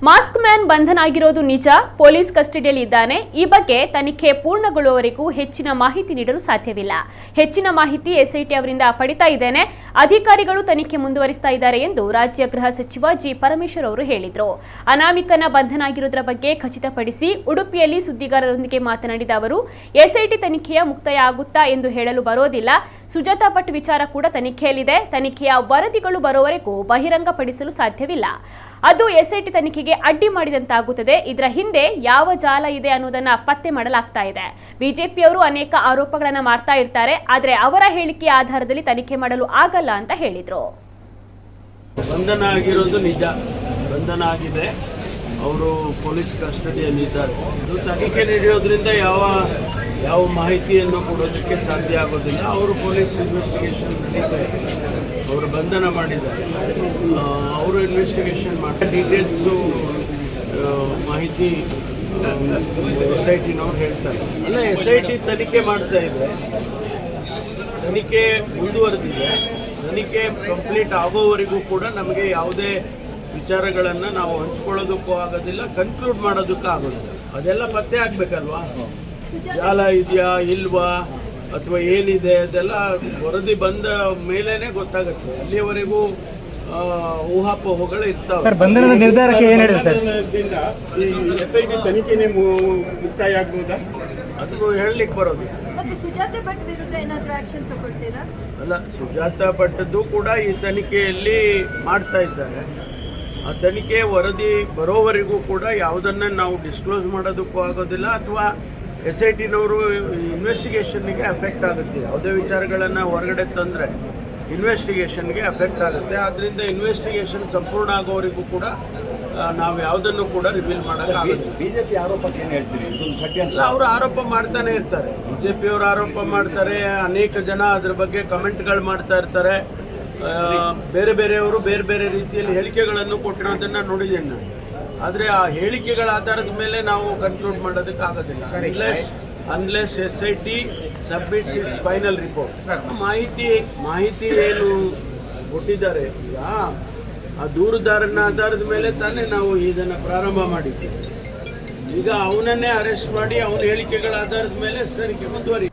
Mask man ಬಂಧನ ಆಗಿರೋದು ನಿಜ, ಪೊಲೀಸ್ ಕಸ್ಟಡಿಯಲ್ಲಿ ಇದ್ದಾನೆ. ಈ ಬಗ್ಗೆ ತನಿಖೆ ಪೂರ್ಣಗೊಳ್ಳುವವರೆಗೂ ಹೆಚ್ಚಿನ ಮಾಹಿತಿ ನೀಡಲು ಸಾಧ್ಯವಿಲ್ಲ. ಹೆಚ್ಚಿನ ಮಾಹಿತಿ ಎಸ್ಐಟಿ ಅವರಿಂದ ಪಡಿತಾ ಇದ್ದೇನೆ. ಅಧಿಕಾರಿಗಳು ತನಿಖೆ ಮುಂದುವರಿಸ್ತಾ ಇದ್ದಾರೆ ಎಂದು ರಾಜ್ಯ ಗೃಹ ಸಚಿವ ಜಿ ಪರಮೇಶ್ವರ್ ಅವರು ಹೇಳಿದರು. ಅನಾಮಿಕನ ಬಂಧನ ಆಗಿರುವುದರ ಬಗ್ಗೆ ಖಚಿತಪಡಿಸಿ ಉಡುಪಿಯಲ್ಲಿ ಸುದ್ದಿಗಾರರೊಂದಿಗೆ ಮಾತನಾಡಿದ ಅವರು, ಎಸ್ಐಟಿ ತನಿಖೆಯ ಮುಕ್ತಾಯ ಆಗುತ್ತಾ ಎಂದು ಹೇಳಲು ಬರೋದಿಲ್ಲ. ಸುಜಾತಾ ಭಟ್ ವಿಚಾರ ಕೂಡ ತನಿಖೆಯಲ್ಲಿದೆ. ತನಿಖೆಯ ವರದಿಗಳು ಬರೋವರೆಗೂ ಬಹಿರಂಗಪಡಿಸಲು ಸಾಧ್ಯವಿಲ್ಲ. ಅದು ಎಸ್ಐಟಿ ತನಿಖೆಗೆ ಅಡ್ಡಿ ಮಾಡಿದಂತಾಗುತ್ತದೆ. ಇದರ ಹಿಂದೆ ಯಾವ ಜಾಲ ಇದೆ ಅನ್ನೋದನ್ನ ಪತ್ತೆ ಮಾಡಲಾಗ್ತಾ ಇದೆ. ಬಿಜೆಪಿಯವರು ಅನೇಕ ಆರೋಪಗಳನ್ನ ಮಾಡ್ತಾ ಇರ್ತಾರೆ, ಆದರೆ ಅವರ ಹೇಳಿಕೆಯ ಆಧಾರದಲ್ಲಿ ತನಿಖೆ ಮಾಡಲು ಆಗಲ್ಲ ಅಂತ ಹೇಳಿದ್ರು. ಬಂಧನ ಆಗಿರೋದು ನಿಜ, ಬಂಧನ ಆಗಿದೆ. ಅವರು ಪೊಲೀಸ್ ಕಸ್ಟಡಿಯಲ್ಲಿದ್ದಾರೆ. ಇದು ತನಿಖೆ ನಡೆಯೋದ್ರಿಂದ ಯಾವ ಮಾಹಿತಿಯನ್ನು ಕೊಡೋದಕ್ಕೆ ಸಾಧ್ಯ ಆಗೋದಿಲ್ಲ. ಅವರು ಪೊಲೀಸ್ ಇನ್ವೆಸ್ಟಿಗೇಷನ್ ನಡೀತಾರೆ, ಅವರು ಬಂಧನ ಮಾಡಿದ್ದಾರೆ. ಅವರು ಇನ್ವೆಸ್ಟಿಗೇಷನ್ ಮಾಡಿ ಡೀಟೇಲ್ಸು ಮಾಹಿತಿ SITನವ್ರು ಹೇಳ್ತಾರೆ. ಅಲ್ಲ, SIT ತನಿಖೆ ಮಾಡ್ತಾ ಇದೆ, ತನಿಖೆ ಮುಂದುವರೆದಿದೆ. ತನಿಖೆ ಕಂಪ್ಲೀಟ್ ಆಗೋವರೆಗೂ ಕೂಡ ನಮಗೆ ಯಾವುದೇ ವಿಚಾರಗಳನ್ನು ನಾವು ಹಂಚ್ಕೊಳ್ಳೋದಕ್ಕೂ ಆಗೋದಿಲ್ಲ, ಕನ್ಕ್ಲೂಡ್ ಮಾಡೋದಕ್ಕೂ ಆಗೋದಿಲ್ಲ. ಅದೆಲ್ಲ ಪತ್ತೆ ಆಗ್ಬೇಕಲ್ವಾ, ಜಾಲ ಇದೆಯಾ ಇಲ್ವಾ ಅಥವಾ ಏನಿದೆ ಅದೆಲ್ಲ ವರದಿ ಬಂದ ಮೇಲೇನೆ ಗೊತ್ತಾಗುತ್ತೆ. ಅಲ್ಲಿಯವರೆಗೂ ಊಹಾಪೋಹಗಳು ಇರ್ತಾವೆ. ಸರ್, ಬಂಧನದ ನಿರ್ಧಾರಕ್ಕೆ ಏನು ಹೇಳಿದೆ ಸರ್? SIT ತನಿಖೆನೇ ಮುಕ್ತಾಯ ಆಗ್ಬೋದಾ? ಅದು ಹೇಳಲಿಕ್ಕೆ ಬರೋದು. ಸುಜಾತಾ ಭಟ್ ವಿರುದ್ಧ ಏನಾದರೂ ಆಕ್ಷನ್ ತಗೊಳ್ತೀರಾ? ಅಲ್ಲ, ಸುಜಾತಾ ಭಟ್ದು ಕೂಡ ಈ ತನಿಖೆಯಲ್ಲಿ ಮಾಡ್ತಾ ಇದ್ದಾರೆ. ಆ ತನಿಖೆ ವರದಿ ಬರೋವರೆಗೂ ಕೂಡ ಯಾವುದನ್ನ ನಾವು ಡಿಸ್ಕ್ಲೋಸ್ ಮಾಡೋದಕ್ಕೂ ಆಗೋದಿಲ್ಲ, ಅಥವಾ SITನವರು ಇನ್ವೆಸ್ಟಿಗೇಷನ್ಗೆ ಅಫೆಕ್ಟ್ ಆಗುತ್ತೆ. ಯಾವುದೇ ವಿಚಾರಗಳನ್ನು ಹೊರಗಡೆ ತಂದರೆ ಇನ್ವೆಸ್ಟಿಗೇಷನ್ಗೆ ಅಫೆಕ್ಟ್ ಆಗುತ್ತೆ. ಆದ್ದರಿಂದ ಇನ್ವೆಸ್ಟಿಗೇಷನ್ ಸಂಪೂರ್ಣ ಆಗೋವರೆಗೂ ಕೂಡ ನಾವು ಯಾವುದನ್ನು ಕೂಡ ರಿವೀಲ್ ಮಾಡೋಕ್ಕಾಗೋದಿಲ್ಲ. ಬಿಜೆಪಿ ಆರೋಪಕ್ಕೆ ಏನು ಹೇಳ್ತೀರಿ? ಅಲ್ಲ, ಅವರು ಆರೋಪ ಮಾಡ್ತಾನೆ ಇರ್ತಾರೆ. ಬಿಜೆಪಿಯವರು ಆರೋಪ ಮಾಡ್ತಾರೆ, ಅನೇಕ ಜನ ಅದ್ರ ಬಗ್ಗೆ ಕಮೆಂಟ್ಗಳು ಮಾಡ್ತಾ ಇರ್ತಾರೆ. ಬೇರೆ ಬೇರೆಯವರು ಬೇರೆ ಬೇರೆ ರೀತಿಯಲ್ಲಿ ಹೇಳಿಕೆಗಳನ್ನು ಕೊಟ್ಟಿರೋದನ್ನು ನೋಡಿದ್ದೇನೆ ನಾನು. ಆದರೆ ಆ ಹೇಳಿಕೆಗಳ ಆಧಾರದ ಮೇಲೆ ನಾವು ಕನ್ಕ್ಲೂಡ್ ಮಾಡೋದಕ್ಕೆ ಆಗೋದಿಲ್ಲ, unless SIT submits it's final report. ಮಾಹಿತಿ ಏನು ಕೊಟ್ಟಿದ್ದಾರೆ, ಈಗ ಆ ದೂರುದಾರನ ಆಧಾರದ ಮೇಲೆ ತಾನೇ ನಾವು ಇದನ್ನು ಪ್ರಾರಂಭ ಮಾಡಿದ್ದೇವೆ. ಈಗ ಅವನನ್ನೇ ಅರೆಸ್ಟ್ ಮಾಡಿ ಅವನ ಹೇಳಿಕೆಗಳ ಆಧಾರದ ಮೇಲೆ ತನಿಖೆ ಮುಂದುವರಿ